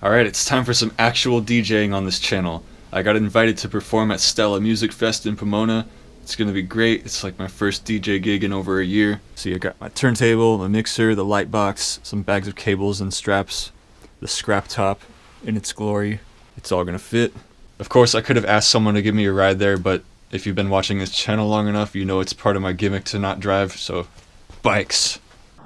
Alright, it's time for some actual DJing on this channel. I got invited to perform at Stella Fest in Pomona. It's gonna be great. It's like my first DJ gig in over a year. See, I got my turntable, my mixer, the light box, some bags of cables and straps, the scrap top in its glory. It's all gonna fit. Of course, I could have asked someone to give me a ride there, but if you've been watching this channel long enough, you know it's part of my gimmick to not drive, so bikes.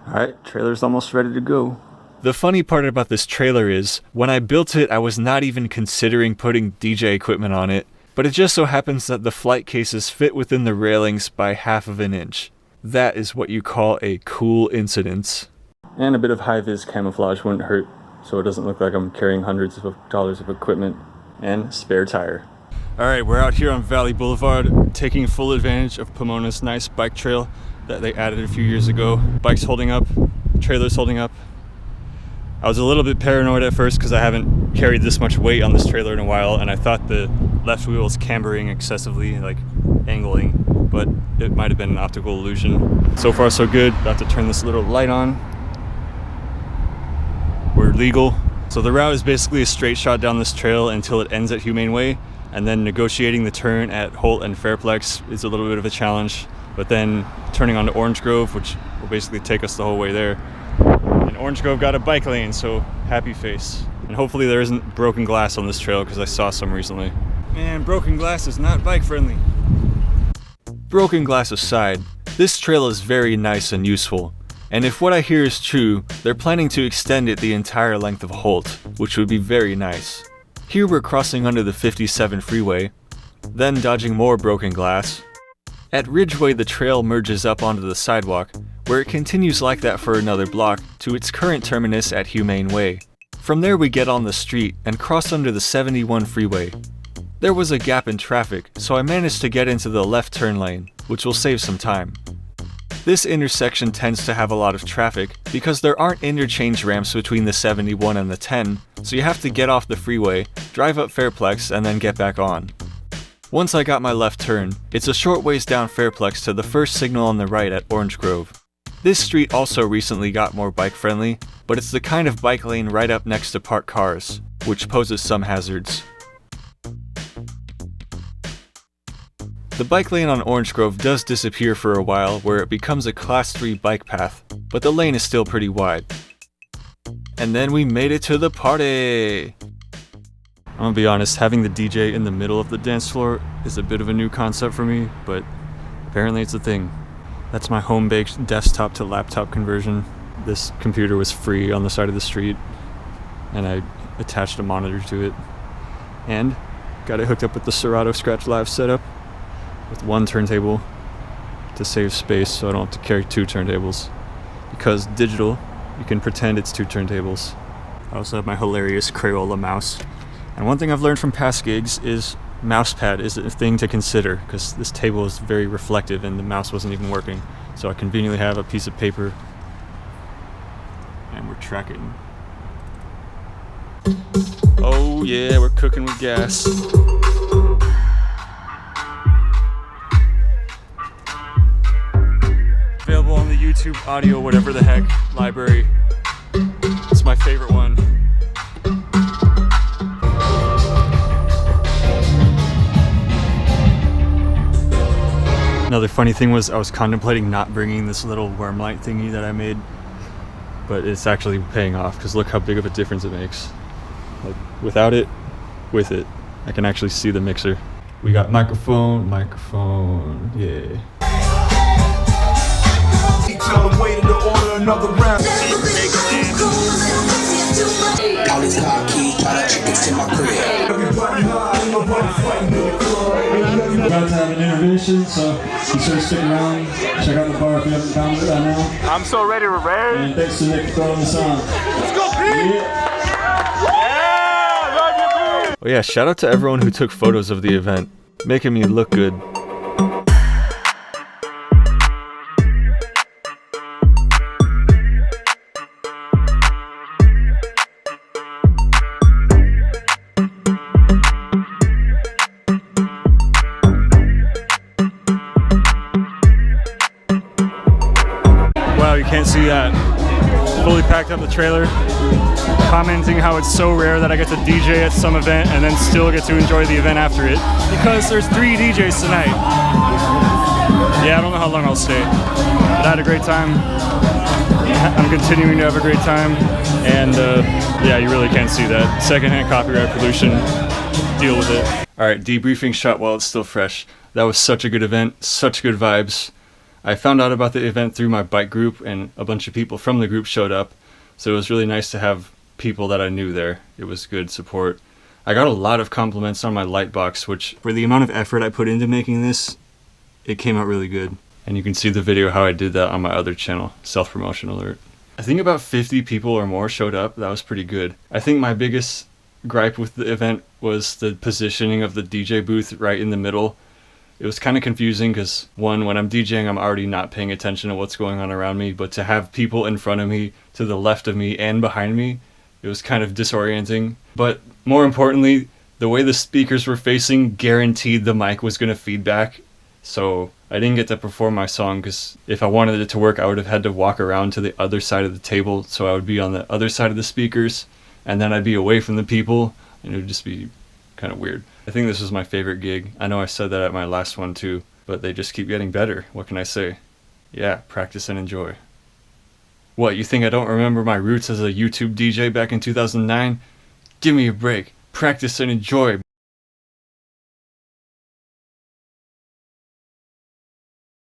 Alright, trailer's almost ready to go. The funny part about this trailer is, when I built it, I was not even considering putting DJ equipment on it, but it just so happens that the flight cases fit within the railings by ½ of an inch. That is what you call a cool incidence. And a bit of high-vis camouflage wouldn't hurt, so it doesn't look like I'm carrying hundreds of dollars of equipment. And spare tire. Alright, we're out here on Valley Boulevard, taking full advantage of Pomona's nice bike trail that they added a few years ago. Bike's holding up, trailer's holding up. I was a little bit paranoid at first because I haven't carried this much weight on this trailer in a while, and I thought the left wheel was cambering excessively, like angling, but it might have been an optical illusion. So far so good. About to turn this little light on. We're legal. So the route is basically a straight shot down this trail until it ends at Humane Way, and then negotiating the turn at Holt and Fairplex is a little bit of a challenge, but then turning onto Orange Grove, which will basically take us the whole way there. And Orange Grove got a bike lane, so happy face. And hopefully there isn't broken glass on this trail, because I saw some recently. Man, broken glass is not bike friendly. Broken glass aside, this trail is very nice and useful. And if what I hear is true, they're planning to extend it the entire length of Holt, which would be very nice. Here we're crossing under the 57 freeway, then dodging more broken glass. At Ridgeway the trail merges up onto the sidewalk, where it continues like that for another block to its current terminus at Humane Way. From there we get on the street and cross under the 71 freeway. There was a gap in traffic, so I managed to get into the left turn lane, which will save some time. This intersection tends to have a lot of traffic because there aren't interchange ramps between the 71 and the 10, so you have to get off the freeway, drive up Fairplex, and then get back on. Once I got my left turn, it's a short ways down Fairplex to the first signal on the right at Orange Grove. This street also recently got more bike friendly, but it's the kind of bike lane right up next to parked cars, which poses some hazards. The bike lane on Orange Grove does disappear for a while, where it becomes a Class 3 bike path, but the lane is still pretty wide. And then we made it to the party! I'm gonna be honest, having the DJ in the middle of the dance floor is a bit of a new concept for me, but apparently it's a thing. That's my home-baked desktop to laptop conversion. This computer was free on the side of the street, and I attached a monitor to it. And got it hooked up with the Serato Scratch Live setup, with one turntable to save space so I don't have to carry two turntables. Because digital, you can pretend it's two turntables. I also have my hilarious Crayola mouse. And one thing I've learned from past gigs is mousepad is a thing to consider, because this table is very reflective and the mouse wasn't even working. So I conveniently have a piece of paper and we're tracking. Oh yeah, we're cooking with gas. Available on the YouTube audio whatever the heck library. It's my favorite one. Another funny thing was I was contemplating not bringing this little worm light thingy that I made, but it's actually paying off because look how big of a difference it makes. Like without it, with it, I can actually see the mixer. We got microphone, yeah. Tell them wait to order another round. All these car keys, try to chickens to my crib. Everybody high, nobody fighting in the club. About to have an intervention, so be sure to stick around. Check out the bar if you haven't found it right now. I'm so ready to rave. And thanks to Nick for throwing this on. Let's go, Pete! Yeah, love you, Pete! Oh yeah, shout out to everyone who took photos of the event, making me look good. Wow, you can't see that. Fully packed up the trailer, commenting how it's so rare that I get to DJ at some event and then still get to enjoy the event after it, because there's 3 DJs tonight. Yeah, I don't know how long I'll stay, but I had a great time. I'm continuing to have a great time, and yeah, you really can't see that. Secondhand copyright pollution, deal with it. Alright, debriefing shot while it's still fresh. That was such a good event, such good vibes. I found out about the event through my bike group, and a bunch of people from the group showed up, so it was really nice to have people that I knew there. It was good support. I got a lot of compliments on my light box, which, for the amount of effort I put into making this, it came out really good. And you can see the video how I did that on my other channel, self-promotion alert. I think about 50 people or more showed up. That was pretty good. I think my biggest gripe with the event was the positioning of the DJ booth right in the middle. It was kind of confusing because, one, when I'm DJing, I'm already not paying attention to what's going on around me, but to have people in front of me, to the left of me, and behind me, it was kind of disorienting. But more importantly, the way the speakers were facing guaranteed the mic was going to feedback. So I didn't get to perform my song because if I wanted it to work, I would have had to walk around to the other side of the table. So I would be on the other side of the speakers, and then I'd be away from the people, and it would just be kind of weird. I think this was my favorite gig. I know I said that at my last one too, but they just keep getting better. What can I say? Yeah, practice and enjoy. What, you think I don't remember my roots as a YouTube DJ back in 2009? Give me a break. Practice and enjoy.